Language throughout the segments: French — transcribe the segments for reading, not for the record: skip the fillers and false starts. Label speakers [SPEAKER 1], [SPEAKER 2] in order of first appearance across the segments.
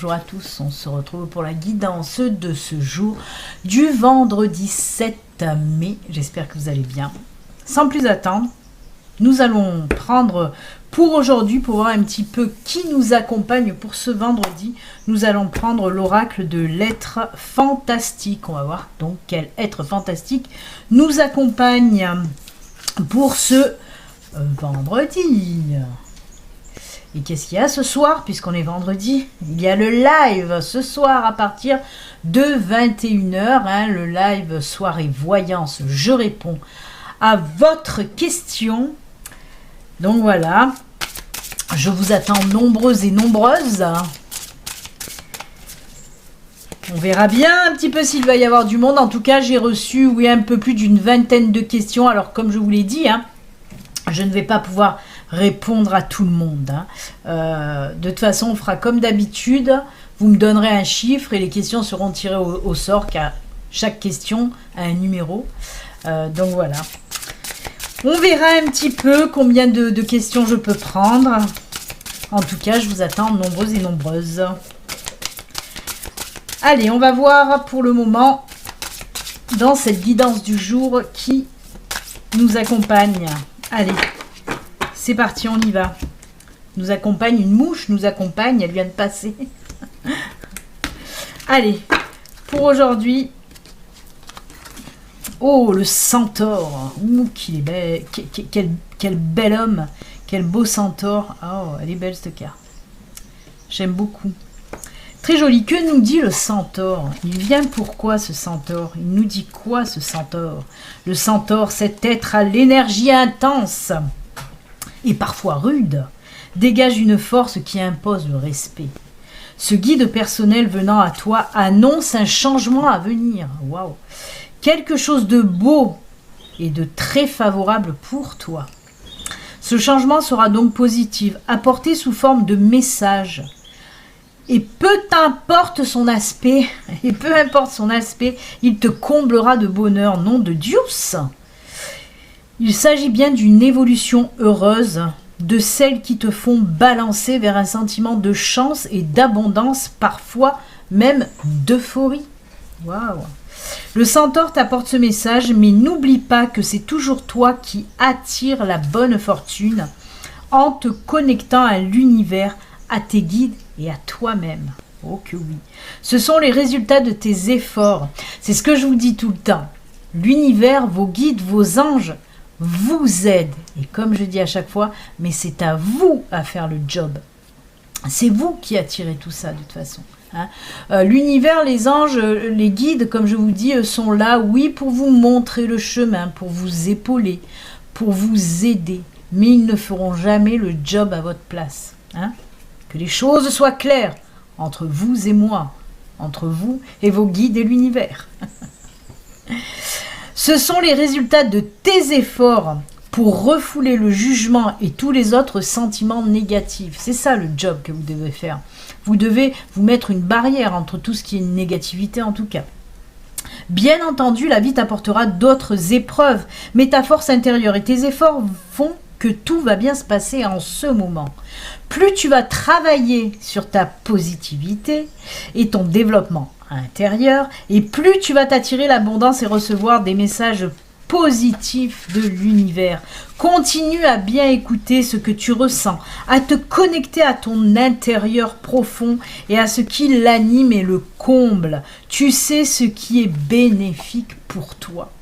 [SPEAKER 1] bonjour à tous, on se retrouve pour la guidance de ce jour du vendredi 7 mai, j'espère que vous allez bien. Sans plus attendre, nous allons prendre pour aujourd'hui, pour voir un petit peu qui nous accompagne pour ce vendredi, nous allons prendre l'oracle de l'être fantastique. On va voir donc quel être fantastique nous accompagne pour ce vendredi. Et qu'est-ce qu'il y a ce soir, puisqu'on est vendredi? Il y a le live ce soir à partir de 21h, le live soirée voyance. Je réponds à votre question. Donc voilà, je vous attends nombreuses et nombreuses. On verra bien un petit peu s'il va y avoir du monde. En tout cas, j'ai reçu un peu plus d'une vingtaine de questions. Alors comme je vous l'ai dit, je ne vais pas pouvoir répondre à tout le monde. De toute façon, on fera comme d'habitude. Vous me donnerez un chiffre et les questions seront tirées au sort, car chaque question a un numéro. Donc voilà. On verra un petit peu combien de questions je peux prendre. En tout cas, je vous attends nombreuses et nombreuses. Allez, on va voir pour le moment dans cette guidance du jour qui nous accompagne. Allez. C'est parti, on y va. Nous accompagne une mouche, nous accompagne, elle vient de passer. Allez, pour aujourd'hui. Oh, le centaure. Ouh, qu'il est bel, quel bel homme. Quel beau centaure. Oh, elle est belle cette carte. J'aime beaucoup. Très joli. Que nous dit le centaure? Il vient pourquoi ce centaure? Il nous dit quoi ce centaure? Le centaure, cet être à l'énergie intense et parfois rude, dégage une force qui impose le respect. Ce guide personnel venant à toi annonce un changement à venir. Waouh! Quelque chose de beau et de très favorable pour toi. Ce changement sera donc positif, apporté sous forme de message. Et peu importe son aspect, il te comblera de bonheur, nom de Dieu. Il s'agit bien d'une évolution heureuse, de celles qui te font balancer vers un sentiment de chance et d'abondance, parfois même d'euphorie. Waouh! Le centaure t'apporte ce message, mais n'oublie pas que c'est toujours toi qui attires la bonne fortune en te connectant à l'univers, à tes guides et à toi-même. Oh que oui! Ce sont les résultats de tes efforts. C'est ce que je vous dis tout le temps. L'univers, vos guides, vos anges vous aide. Et comme je dis à chaque fois, mais c'est à vous à faire le job. C'est vous qui attirez tout ça de toute façon. L'univers, les anges, les guides, comme je vous dis, sont là, oui, pour vous montrer le chemin, pour vous épauler, pour vous aider. Mais ils ne feront jamais le job à votre place. Que les choses soient claires entre vous et moi, entre vous et vos guides et l'univers. Ce sont les résultats de tes efforts pour refouler le jugement et tous les autres sentiments négatifs. C'est ça le job que vous devez faire. Vous devez vous mettre une barrière entre tout ce qui est négativité en tout cas. Bien entendu, la vie t'apportera d'autres épreuves, mais ta force intérieure et tes efforts font que tout va bien se passer en ce moment. Plus tu vas travailler sur ta positivité et ton développement intérieur, et plus tu vas t'attirer l'abondance et recevoir des messages positifs de l'univers. Continue à bien écouter ce que tu ressens, à te connecter à ton intérieur profond et à ce qui l'anime et le comble. Tu sais ce qui est bénéfique pour toi.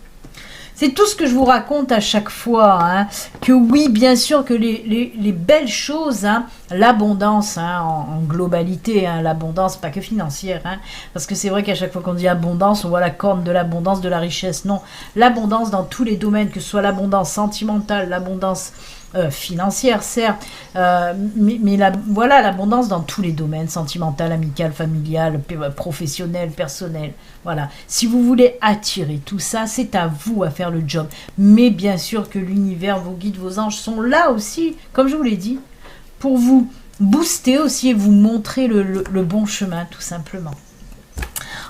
[SPEAKER 1] C'est tout ce que je vous raconte à chaque fois, que oui, bien sûr que les belles choses, l'abondance en globalité, l'abondance pas que financière, parce que c'est vrai qu'à chaque fois qu'on dit abondance, on voit la corne de l'abondance, de la richesse. Non, l'abondance dans tous les domaines, que ce soit l'abondance sentimentale, l'abondance financière, certes, mais voilà, l'abondance dans tous les domaines, sentimental, amical, familial, professionnel, personnel. Voilà, si vous voulez attirer tout ça, c'est à vous à faire le job. Mais bien sûr que l'univers, vos guides, vos anges sont là aussi, comme je vous l'ai dit, pour vous booster aussi et vous montrer le bon chemin, tout simplement.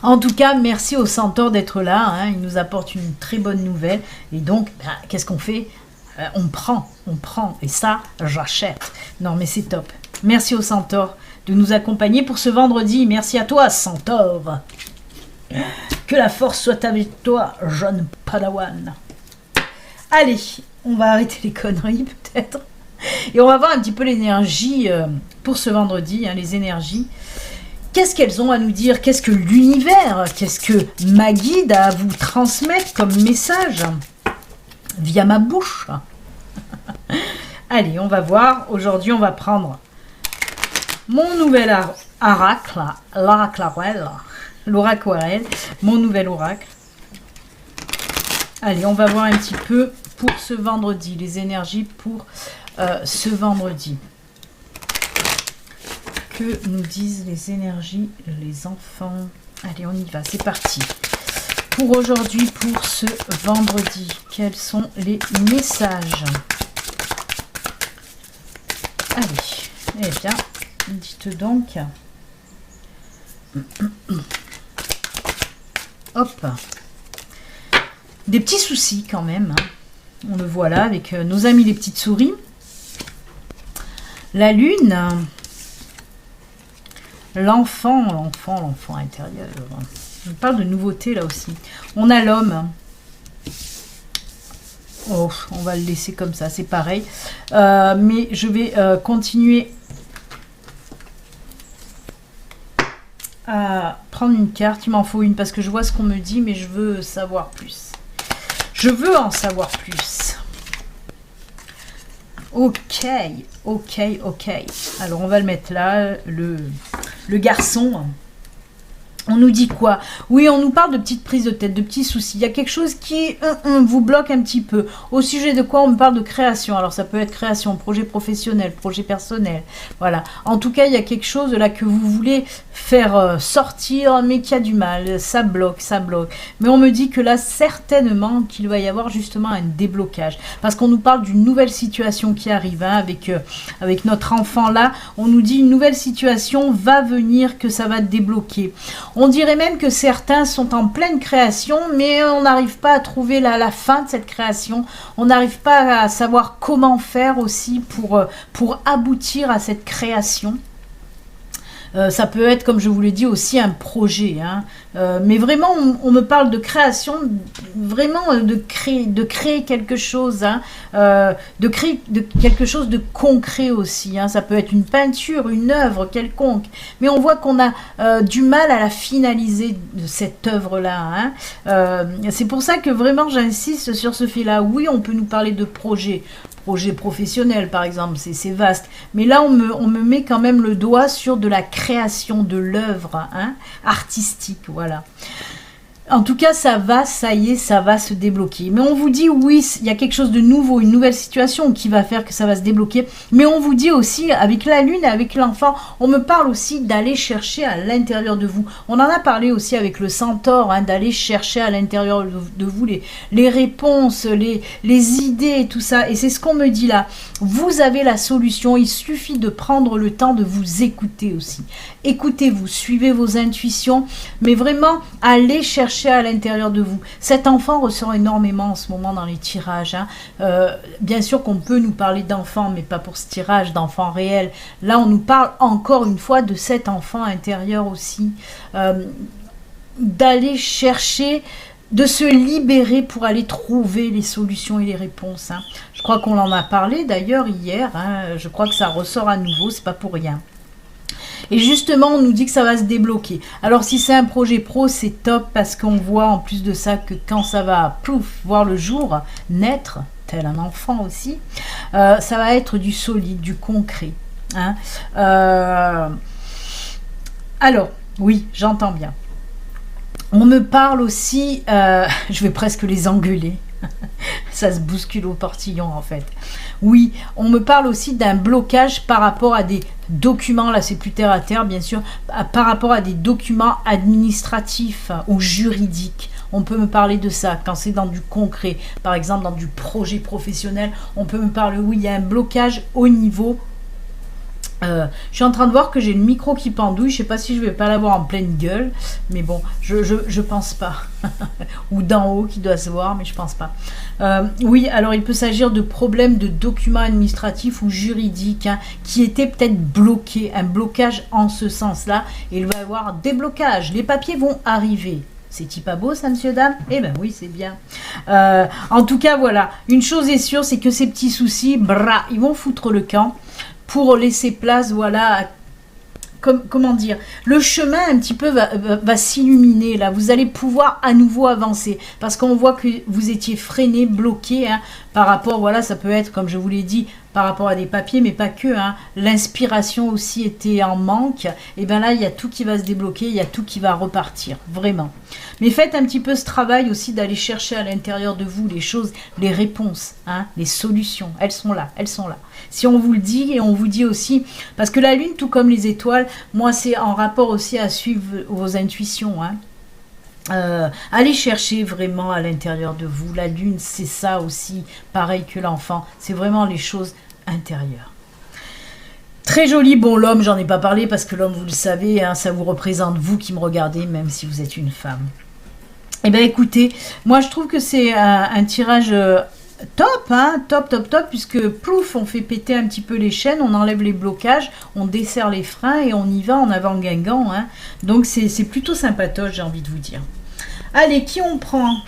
[SPEAKER 1] En tout cas, merci au centaure d'être là, il nous apporte une très bonne nouvelle. Et donc, qu'est-ce qu'on fait ? On prend, et ça, j'achète. Non, mais c'est top. Merci au centaure de nous accompagner pour ce vendredi. Merci à toi, Centaure. Que la force soit avec toi, jeune Padawan. Allez, on va arrêter les conneries peut-être. Et on va voir un petit peu l'énergie pour ce vendredi, hein, les énergies. Qu'est-ce qu'elles ont à nous dire? Qu'est-ce que l'univers, qu'est-ce que ma guide a à vous transmettre comme message via ma bouche? Allez, on va voir. Aujourd'hui, on va prendre mon nouvel oracle, l'oracle, mon nouvel oracle. Allez, on va voir un petit peu pour ce vendredi, les énergies pour ce vendredi. Que nous disent les énergies, les enfants? Allez, on y va, c'est parti. Pour aujourd'hui, pour ce vendredi, quels sont les messages? Allez, eh bien, dites donc. Hop. Des petits soucis quand même, hein. On le voit là avec nos amis les petites souris. La lune, l'enfant intérieur. Je parle de nouveauté là aussi. On a l'homme. Oh, on va le laisser comme ça, c'est pareil. Mais je vais continuer à prendre une carte. Il m'en faut une parce que je vois ce qu'on me dit, mais je veux savoir plus. Je veux en savoir plus. Ok. Alors, on va le mettre là, le garçon. On nous dit quoi? Oui, on nous parle de petites prises de tête, de petits soucis. Il y a quelque chose qui vous bloque un petit peu. Au sujet de quoi on me parle de création? Alors, ça peut être création, projet professionnel, projet personnel. Voilà. En tout cas, il y a quelque chose là que vous voulez faire sortir, mais qui a du mal. Ça bloque. Mais on me dit que là, certainement, qu'il va y avoir justement un déblocage. Parce qu'on nous parle d'une nouvelle situation qui arrive, hein, avec notre enfant là. On nous dit une nouvelle situation va venir, que ça va débloquer. On dirait même que certains sont en pleine création, mais on n'arrive pas à trouver la fin de cette création. On n'arrive pas à savoir comment faire aussi pour aboutir à cette création. Ça peut être, comme je vous l'ai dit, aussi un projet. Hein. Mais vraiment, on me parle de création, vraiment de créer quelque chose, hein, de créer quelque chose de concret aussi. Hein. Ça peut être une peinture, une œuvre quelconque. Mais on voit qu'on a du mal à la finaliser, de cette œuvre-là. Hein. C'est pour ça que vraiment, j'insiste sur ce fil-là. Oui, on peut nous parler de projet professionnel par exemple, c'est vaste, mais là on me met quand même le doigt sur de la création de l'œuvre, hein, artistique, voilà. En tout cas, ça va se débloquer. Mais on vous dit, oui, il y a quelque chose de nouveau, une nouvelle situation qui va faire que ça va se débloquer. Mais on vous dit aussi, avec la lune, avec l'enfant, on me parle aussi d'aller chercher à l'intérieur de vous. On en a parlé aussi avec le centaure, hein, d'aller chercher à l'intérieur de vous les réponses, les idées, tout ça. Et c'est ce qu'on me dit là. Vous avez la solution, il suffit de prendre le temps de vous écouter aussi. Écoutez-vous, suivez vos intuitions, mais vraiment, allez chercher à l'intérieur de vous. Cet enfant ressort énormément en ce moment dans les tirages. Hein. Bien sûr qu'on peut nous parler d'enfants, mais pas pour ce tirage, d'enfants réels. Là, on nous parle encore une fois de cet enfant intérieur aussi. D'aller chercher, de se libérer pour aller trouver les solutions et les réponses. Hein. Je crois qu'on en a parlé d'ailleurs hier. Hein. Je crois que ça ressort à nouveau, c'est pas pour rien. Et justement, on nous dit que ça va se débloquer. Alors, si c'est un projet pro, c'est top parce qu'on voit en plus de ça que quand ça va, plouf, voir le jour, naître, tel un enfant aussi, ça va être du solide, du concret. Hein. Alors, oui, j'entends bien. On me parle aussi, je vais presque les engueuler. Ça se bouscule au portillon en fait. Oui, on me parle aussi d'un blocage par rapport à des documents, là c'est plus terre à terre bien sûr, par rapport à des documents administratifs ou juridiques. On peut me parler de ça quand c'est dans du concret, par exemple dans du projet professionnel, on peut me parler, oui, il y a un blocage au niveau Je suis en train de voir que j'ai le micro qui pendouille. Je sais pas si je vais pas l'avoir en pleine gueule, mais bon, je pense pas. Ou d'en haut qui doit se voir, mais je pense pas. Oui, alors il peut s'agir de problèmes de documents administratifs ou juridiques hein, qui étaient peut-être bloqués, un blocage en ce sens-là. Et il va y avoir des blocages. Les papiers vont arriver. C'est-il pas beau ça, monsieur, dame? Eh ben oui, c'est bien. En tout cas, voilà. Une chose est sûre, c'est que ces petits soucis, ils vont foutre le camp pour laisser place, voilà, comment dire, le chemin un petit peu va s'illuminer là, vous allez pouvoir à nouveau avancer, parce qu'on voit que vous étiez freiné, bloqué, hein, par rapport, voilà, ça peut être, comme je vous l'ai dit, par rapport à des papiers, mais pas que, hein, l'inspiration aussi était en manque, et bien là, il y a tout qui va se débloquer, il y a tout qui va repartir, vraiment. Mais faites un petit peu ce travail aussi d'aller chercher à l'intérieur de vous les choses, les réponses, hein, les solutions, elles sont là, elles sont là. Si on vous le dit, et on vous dit aussi, parce que la lune, tout comme les étoiles, moi, c'est en rapport aussi à suivre vos intuitions, hein. Allez chercher vraiment à l'intérieur de vous. La lune, c'est ça aussi, pareil que l'enfant. C'est vraiment les choses intérieures. Très joli. Bon, l'homme, j'en ai pas parlé parce que l'homme, vous le savez, hein, ça vous représente vous qui me regardez, même si vous êtes une femme. Eh bien, écoutez, moi, je trouve que c'est un tirage top, hein, top, puisque plouf, on fait péter un petit peu les chaînes, on enlève les blocages, on desserre les freins et on y va en avant Guingamp. Hein. Donc, c'est plutôt sympatoche, j'ai envie de vous dire. Allez, qui on prend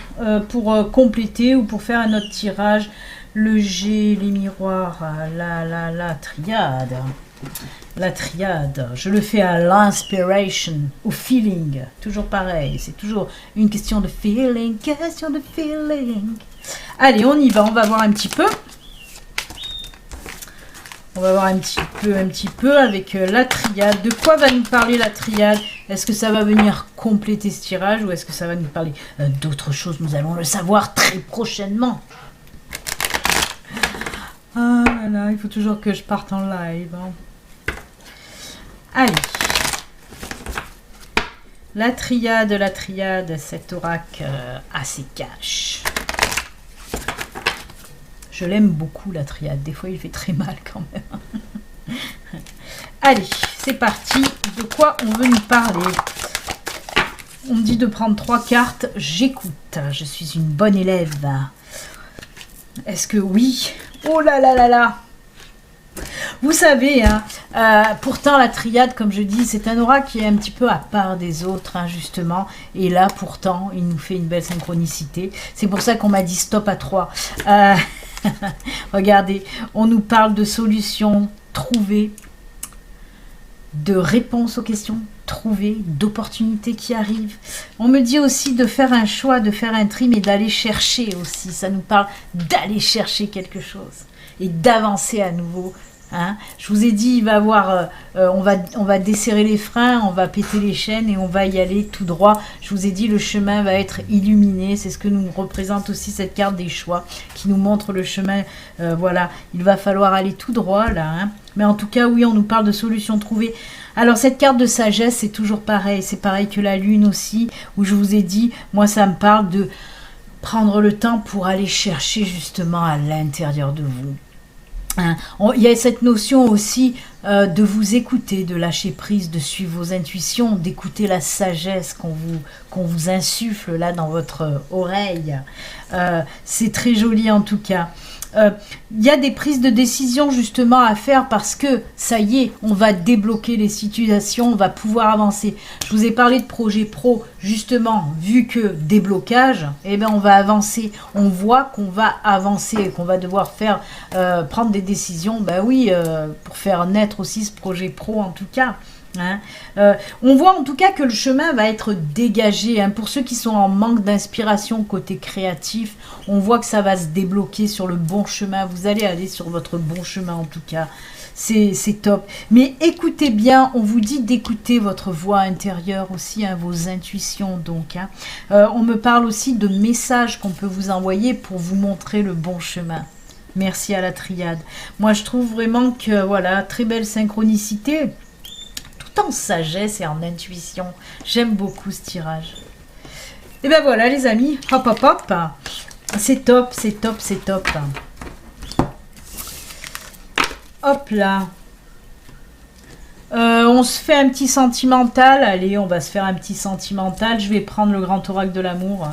[SPEAKER 1] pour compléter ou pour faire un autre tirage? Le G, les miroirs, la triade. La triade, je le fais à l'inspiration, au feeling. Toujours pareil, c'est toujours une question de feeling, question de feeling. Allez, on y va, on va voir un petit peu. On va voir un petit peu avec la triade. De quoi va nous parler la triade? Est-ce que ça va venir compléter ce tirage ou est-ce que ça va nous parler d'autres choses? Nous allons le savoir très prochainement. Ah là là, il faut toujours que je parte en live. Hein. Allez. La triade, cet oracle assez cash. Je l'aime beaucoup, la triade. Des fois, il fait très mal quand même. Allez, c'est parti. De quoi on veut nous parler? On me dit de prendre 3 cartes. J'écoute. Je suis une bonne élève. Est-ce que oui? Oh là là là là! Vous savez, hein, pourtant la triade, comme je dis, c'est un aura qui est un petit peu à part des autres, hein, justement. Et là, pourtant, il nous fait une belle synchronicité. C'est pour ça qu'on m'a dit stop à 3. Regardez, on nous parle de solutions trouvées, de réponses aux questions trouvées, d'opportunités qui arrivent. On me dit aussi de faire un choix, de faire un tri, mais d'aller chercher aussi. Ça nous parle d'aller chercher quelque chose et d'avancer à nouveau. Hein. Je vous ai dit, il va avoir, on va desserrer les freins, on va péter les chaînes et on va y aller tout droit. Je vous ai dit, le chemin va être illuminé. C'est ce que nous représente aussi cette carte des choix qui nous montre le chemin. Voilà, il va falloir aller tout droit là. Hein. Mais en tout cas, oui, on nous parle de solutions trouvées. Alors, cette carte de sagesse, c'est toujours pareil. C'est pareil que la lune aussi, où je vous ai dit, moi, ça me parle de prendre le temps pour aller chercher justement à l'intérieur de vous. Hein, il y a cette notion aussi de vous écouter, de lâcher prise, de suivre vos intuitions, d'écouter la sagesse qu'on vous insuffle là dans votre oreille. C'est très joli en tout cas. Il y a des prises de décision justement à faire parce que ça y est, on va débloquer les situations, on va pouvoir avancer. Je vous ai parlé de projet pro, justement, vu que déblocage, eh bien on va avancer. On voit qu'on va avancer, qu'on va devoir faire prendre des décisions, ben oui, pour faire naître aussi ce projet pro en tout cas. Hein. On voit en tout cas que le chemin va être dégagé. Hein. Pour ceux qui sont en manque d'inspiration côté créatif, on voit que ça va se débloquer sur le bon chemin. Vous allez aller sur votre bon chemin en tout cas. C'est top. Mais écoutez bien, on vous dit d'écouter votre voix intérieure aussi, hein, vos intuitions donc. Hein. On me parle aussi de messages qu'on peut vous envoyer pour vous montrer le bon chemin. Merci à la triade. Moi je trouve vraiment que voilà, très belle synchronicité. En sagesse et en intuition. J'aime beaucoup ce tirage. Et ben voilà les amis, hop hop hop. C'est top, c'est top, c'est top. Hop là. On se fait un petit sentimental. Allez, on va se faire un petit sentimental. Je vais prendre le grand oracle de l'amour.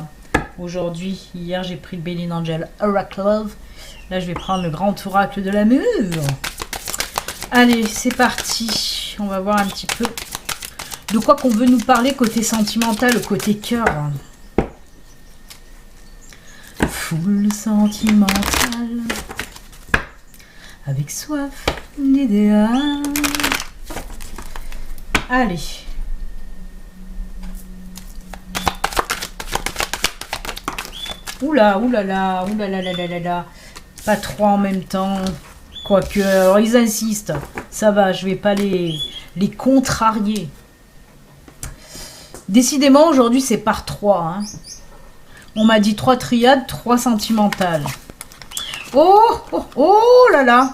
[SPEAKER 1] Aujourd'hui, hier, j'ai pris le Béline Angel Oracle Love. Là, je vais prendre le grand oracle de l'amour. Allez, c'est parti. On va voir un petit peu de quoi qu'on veut nous parler côté sentimental, côté cœur. Foule sentimentale, avec soif d'idéal. Allez. Oula, oulala, oulala, là, là, là, là. Pas trois en même temps. Quoique, alors ils insistent. Ça va, je vais pas les contrarier. Décidément, aujourd'hui, c'est par 3. Hein. On m'a dit 3 triades, 3 sentimentales. Oh, oh, oh là là.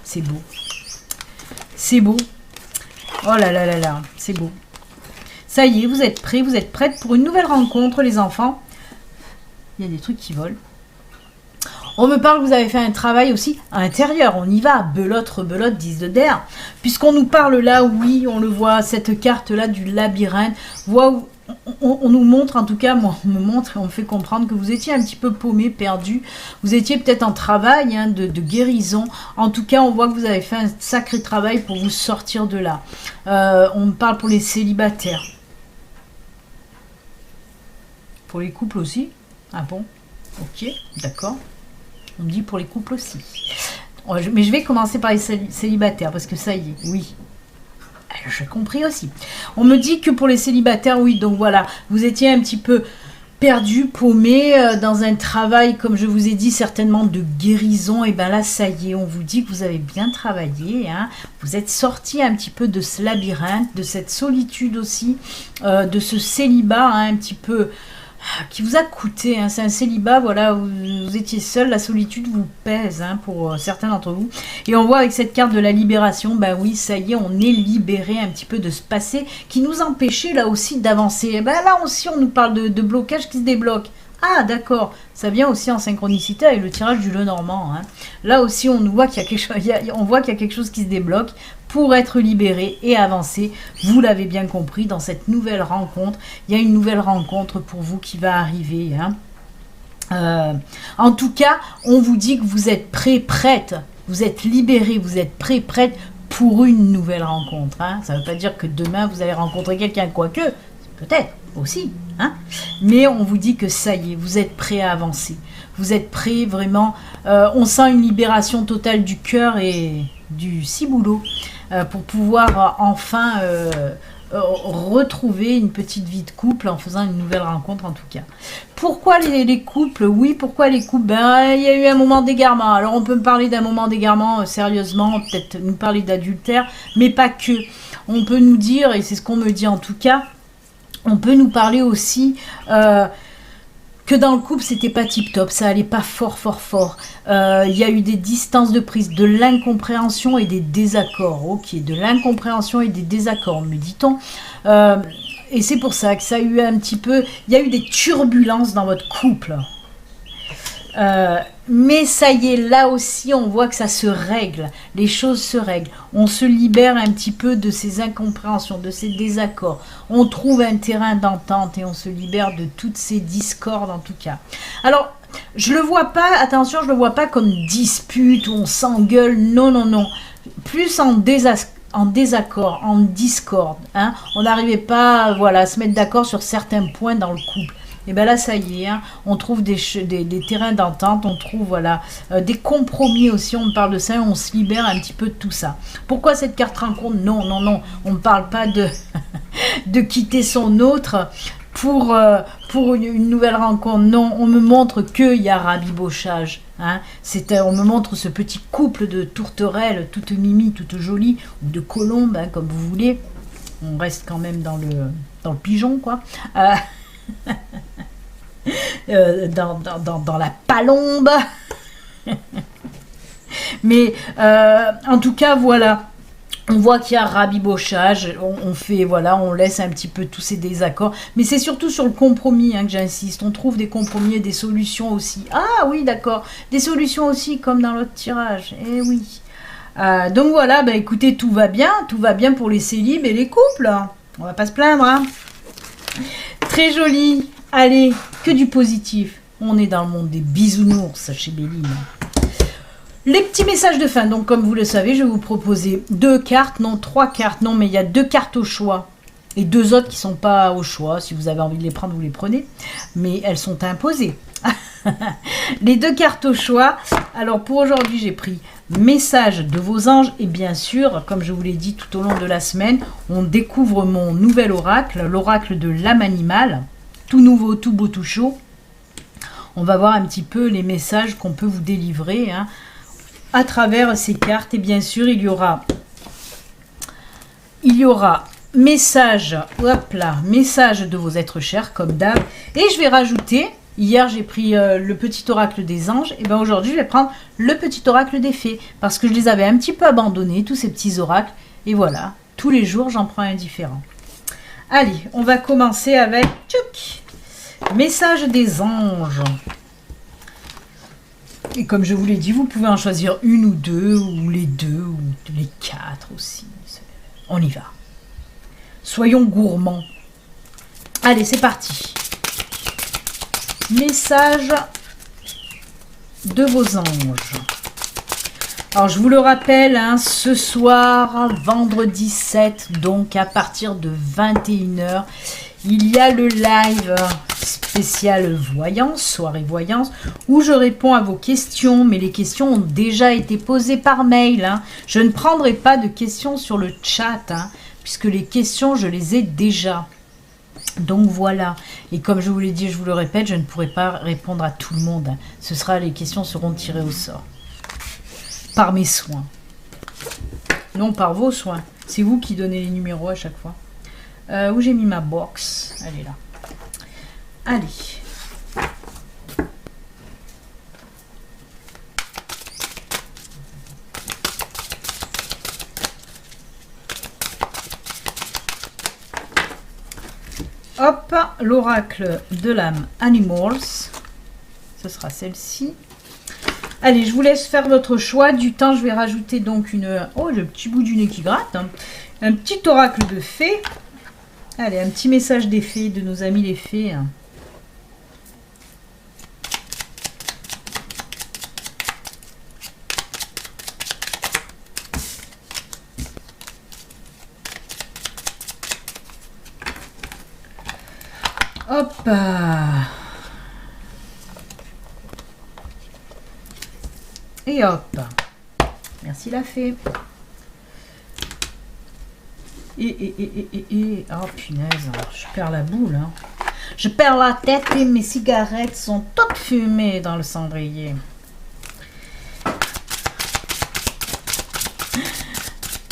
[SPEAKER 1] C'est beau. C'est beau. Oh là là là là, c'est beau. Ça y est, vous êtes prêts, vous êtes prêtes pour une nouvelle rencontre, les enfants. Il y a des trucs qui volent. On me parle que vous avez fait un travail aussi à l'intérieur. On y va, belote, rebelote, 10 de der. Puisqu'on nous parle là, oui, on le voit, cette carte-là du labyrinthe. On nous montre, en tout cas, moi, on me montre et on me fait comprendre que vous étiez un petit peu paumé, perdu. Vous étiez peut-être en travail hein, de guérison. En tout cas, on voit que vous avez fait un sacré travail pour vous sortir de là. On me parle pour les célibataires. Pour les couples aussi. Ah bon? Ok, d'accord. On me dit pour les couples aussi. Mais je vais commencer par les célibataires, parce que ça y est, oui. J'ai compris aussi. On me dit que pour les célibataires, oui, donc voilà, vous étiez un petit peu perdu, paumé, dans un travail, comme je vous ai dit, certainement de guérison. Et bien là, ça y est, on vous dit que vous avez bien travaillé. Hein. Vous êtes sorti un petit peu de ce labyrinthe, de cette solitude aussi, de ce célibat hein, un petit peu... qui vous a coûté, hein. C'est un célibat, voilà, vous étiez seul, la solitude vous pèse hein, pour certains d'entre vous. Et on voit avec cette carte de la libération, ben oui, ça y est, on est libéré un petit peu de ce passé qui nous empêchait là aussi d'avancer. Et ben là aussi, on nous parle de blocage qui se débloque. Ah d'accord, ça vient aussi en synchronicité avec le tirage du Lenormand. Hein. Là aussi, on nous voit qu'il y a quelque chose, on voit qu'il y a quelque chose qui se débloque pour être libéré et avancer. Vous l'avez bien compris, dans cette nouvelle rencontre, il y a une nouvelle rencontre pour vous qui va arriver. Hein. En tout cas, on vous dit que vous êtes prêts, prête, vous êtes libérés, vous êtes prêts, prête pour une nouvelle rencontre. Hein. Ça ne veut pas dire que demain vous allez rencontrer quelqu'un, quoique, peut-être aussi. Hein. Mais on vous dit que ça y est, vous êtes prêts à avancer. Vous êtes prêts vraiment. On sent une libération totale du cœur et du ciboulot pour pouvoir enfin retrouver une petite vie de couple en faisant une nouvelle rencontre en tout cas. Pourquoi les couples? Oui, pourquoi les couples? Ben, il y a eu un moment d'égarement. Alors on peut me parler d'un moment d'égarement sérieusement, peut-être nous parler d'adultère, mais pas que. On peut nous dire, et c'est ce qu'on me dit en tout cas, on peut nous parler aussi que dans le couple, c'était pas tip-top, ça allait pas fort. Il y a eu des distances de prise, de l'incompréhension et des désaccords. Ok, de l'incompréhension et des désaccords, me dit-on. Et c'est pour ça que ça a eu un petit peu... Il y a eu des turbulences dans votre couple. Mais ça y est, là aussi, on voit que ça se règle. Les choses se règlent. On se libère un petit peu de ces incompréhensions, de ces désaccords. On trouve un terrain d'entente et on se libère de toutes ces discordes en tout cas. Alors, je le vois pas, attention, je le vois pas comme dispute où on s'engueule. Non, non, non. Plus en désaccord, en discorde. Hein. On n'arrivait pas voilà, à se mettre d'accord sur certains points dans le couple. Et bien là, ça y est, hein, on trouve des terrains d'entente, on trouve voilà, des compromis aussi, on parle de ça, on se libère un petit peu de tout ça. Pourquoi cette carte rencontre? Non, non, non, on ne parle pas de, de quitter son autre pour une nouvelle rencontre. Non, on me montre qu'il y a rabibochage. Hein. On me montre ce petit couple de tourterelles, toute mimi, toute jolie, ou de colombes, hein, comme vous voulez. On reste quand même dans le pigeon, quoi. Dans la palombe. Mais en tout cas voilà, on voit qu'il y a rabibochage, on fait voilà, on laisse un petit peu tous ces désaccords, mais c'est surtout sur le compromis hein, que j'insiste. On trouve des compromis et des solutions aussi. Ah oui, d'accord, des solutions aussi comme dans l'autre tirage. Eh oui. Donc voilà, bah écoutez, tout va bien pour les célibes et les couples. On va pas se plaindre, hein. Très joli. Allez, que du positif. On est dans le monde des bisounours chez Béline. Les petits messages de fin. Donc, comme vous le savez, je vais vous proposer 2 cartes, non 3 cartes, non, mais il y a 2 cartes au choix. Et 2 autres qui ne sont pas au choix. Si vous avez envie de les prendre, vous les prenez. Mais elles sont imposées. Les 2 cartes au choix. Alors, pour aujourd'hui, j'ai pris message de vos anges. Et bien sûr, comme je vous l'ai dit tout au long de la semaine, on découvre mon nouvel oracle, l'oracle de l'âme animale. Tout nouveau, tout beau, tout chaud. On va voir un petit peu les messages qu'on peut vous délivrer hein, à travers ces cartes. Et bien sûr, il y aura message, hop là, message de vos êtres chers, comme d'hab. Et je vais rajouter, hier j'ai pris le petit oracle des anges, et bien aujourd'hui je vais prendre le petit oracle des fées, parce que je les avais un petit peu abandonnés, tous ces petits oracles. Et voilà, tous les jours j'en prends un différent. Allez, on va commencer avec tchouk, message des anges. Et comme je vous l'ai dit, vous pouvez en choisir une ou deux, ou les 2, ou les 4 aussi. On y va. Soyons gourmands. Allez, c'est parti. Message de vos anges. Alors, je vous le rappelle, hein, ce soir, vendredi 7, donc à partir de 21 h, il y a le live spécial voyance, soirée voyance, où je réponds à vos questions, mais les questions ont déjà été posées par mail. Hein. Je ne prendrai pas de questions sur le chat, hein, puisque les questions, je les ai déjà. Donc voilà, et comme je vous l'ai dit, je vous le répète, je ne pourrai pas répondre à tout le monde. Hein. Les questions seront tirées au sort. Par mes soins. Non, par vos soins. C'est vous qui donnez les numéros à chaque fois. Où j'ai mis ma box? Elle est là. Allez. Hop, l'oracle de l'âme Animals. Ce sera celle-ci. Allez, je vous laisse faire votre choix. Du temps, je vais rajouter donc une... Oh, le petit bout du nez qui gratte. Hein. Un petit oracle de fées. Allez, un petit message des fées, de nos amis les fées. Hein. Hop. Et hop. Merci la fée. Et. Oh punaise, je perds la boule. Hein. Je perds la tête et mes cigarettes sont toutes fumées dans le cendrier.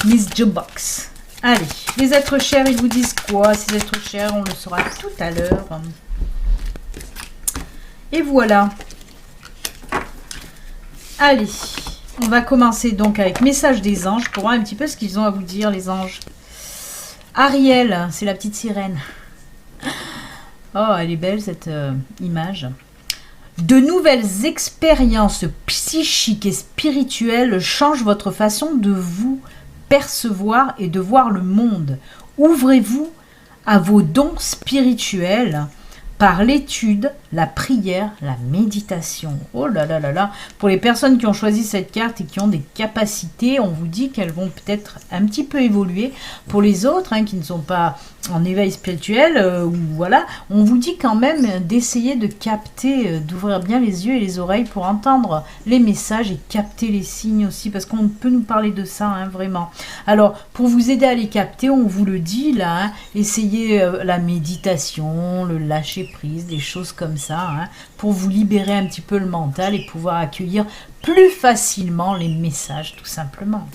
[SPEAKER 1] Miss Jukebox. Allez, les êtres chers, ils vous disent quoi? Ces êtres chers, on le saura tout à l'heure. Et voilà. Allez, on va commencer donc avec message des anges pour voir un petit peu ce qu'ils ont à vous dire, les anges. Ariel, c'est la petite sirène. Oh, elle est belle cette image. De nouvelles expériences psychiques et spirituelles changent votre façon de vous percevoir et de voir le monde. Ouvrez-vous à vos dons spirituels par l'étude, la prière, la méditation. Oh là là là là. Pour les personnes qui ont choisi cette carte et qui ont des capacités, on vous dit qu'elles vont peut-être un petit peu évoluer. Pour les autres hein, qui ne sont pas en éveil spirituel, voilà, on vous dit quand même d'essayer de capter, d'ouvrir bien les yeux et les oreilles pour entendre les messages et capter les signes aussi, parce qu'on peut nous parler de ça, hein, vraiment. Alors, pour vous aider à les capter, on vous le dit là, hein, essayez la méditation, le lâcher prise, des choses comme ça, hein, pour vous libérer un petit peu le mental et pouvoir accueillir plus facilement les messages, tout simplement.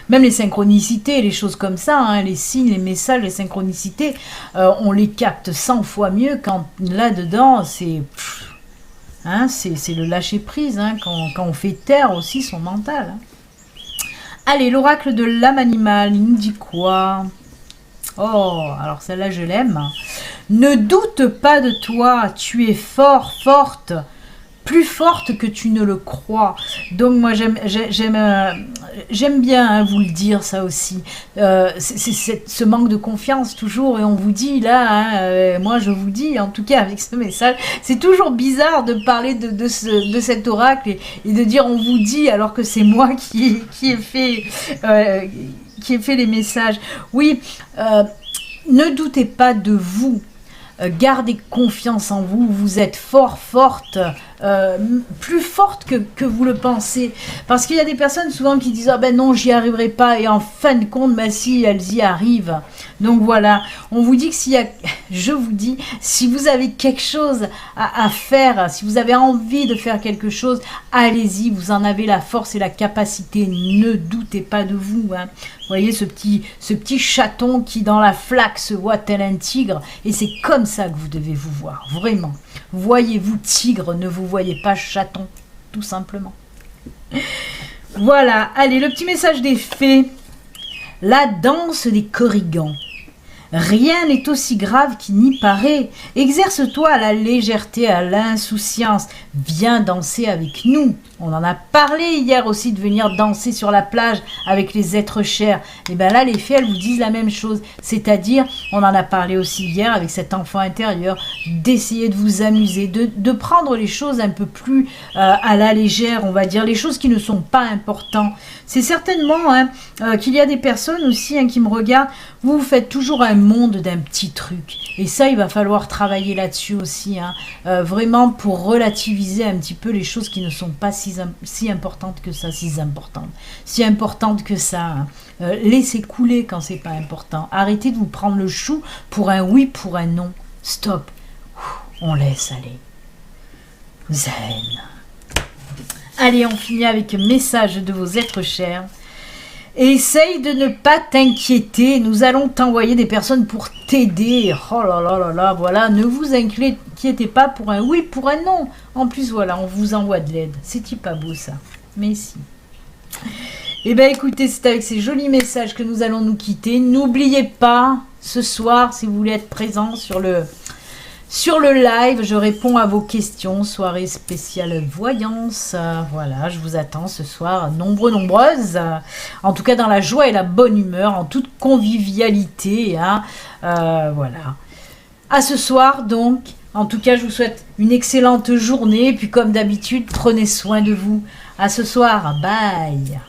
[SPEAKER 1] Même les synchronicités, les choses comme ça, hein, les signes, les messages, les synchronicités, on les capte 100 fois mieux quand là-dedans, c'est le lâcher-prise, hein, quand on fait taire aussi son mental. Hein. Allez, l'oracle de l'âme animale, il nous dit quoi? Oh, alors celle-là, je l'aime. Ne doute pas de toi, tu es fort, forte. plus forte que tu ne le crois. Donc moi j'aime bien hein, vous le dire ça aussi. C'est ce manque de confiance toujours et on vous dit là, hein, moi je vous dis en tout cas avec ce message, c'est toujours bizarre de parler de cet oracle et de dire on vous dit alors que c'est moi qui ai fait les messages. Oui, ne doutez pas de vous. Gardez confiance en vous, vous êtes forte, plus forte que vous le pensez. Parce qu'il y a des personnes souvent qui disent « Ah ben non, j'y arriverai pas » et en fin de compte, bah si, elles y arrivent. Donc voilà, on vous dit que je vous dis, si vous avez quelque chose à faire, si vous avez envie de faire quelque chose, allez-y, vous en avez la force et la capacité, ne doutez pas de vous. Hein. Vous voyez ce petit chaton qui dans la flaque se voit tel un tigre et c'est comme ça que vous devez vous voir, vraiment. Voyez-vous tigre, ne vous voyez pas chaton, tout simplement. Voilà, allez, le petit message des fées. La danse des corrigans. Rien n'est aussi grave qu'il n'y paraît. Exerce-toi à la légèreté, à l'insouciance. Viens danser avec nous. On en a parlé hier aussi de venir danser sur la plage avec les êtres chers. Et bien là, les fées, elles vous disent la même chose. C'est-à-dire, on en a parlé aussi hier avec cet enfant intérieur, d'essayer de vous amuser, de prendre les choses un peu plus à la légère, on va dire, les choses qui ne sont pas importantes. C'est certainement hein, qu'il y a des personnes aussi hein, qui me regardent. Vous faites toujours un monde d'un petit truc. Et ça, il va falloir travailler là-dessus aussi. Hein, vraiment pour relativiser un petit peu les choses qui ne sont pas si importantes que ça. Si importantes que ça. Hein. Laissez couler quand c'est pas important. Arrêtez de vous prendre le chou pour un oui, pour un non. Stop. On laisse aller. Zen. Allez, on finit avec un message de vos êtres chers. Essaye de ne pas t'inquiéter. Nous allons t'envoyer des personnes pour t'aider. Oh là là là là, voilà. Ne vous inquiétez pas pour un oui, pour un non. En plus, voilà, on vous envoie de l'aide. C'est-il pas beau, ça? Mais si. Eh bien, écoutez, c'est avec ces jolis messages que nous allons nous quitter. N'oubliez pas, ce soir, si vous voulez être présent sur le live, je réponds à vos questions, soirée spéciale voyance, voilà, je vous attends ce soir, nombreuses, en tout cas dans la joie et la bonne humeur, en toute convivialité, hein, voilà. À ce soir donc, en tout cas je vous souhaite une excellente journée, puis comme d'habitude, prenez soin de vous. À ce soir, bye.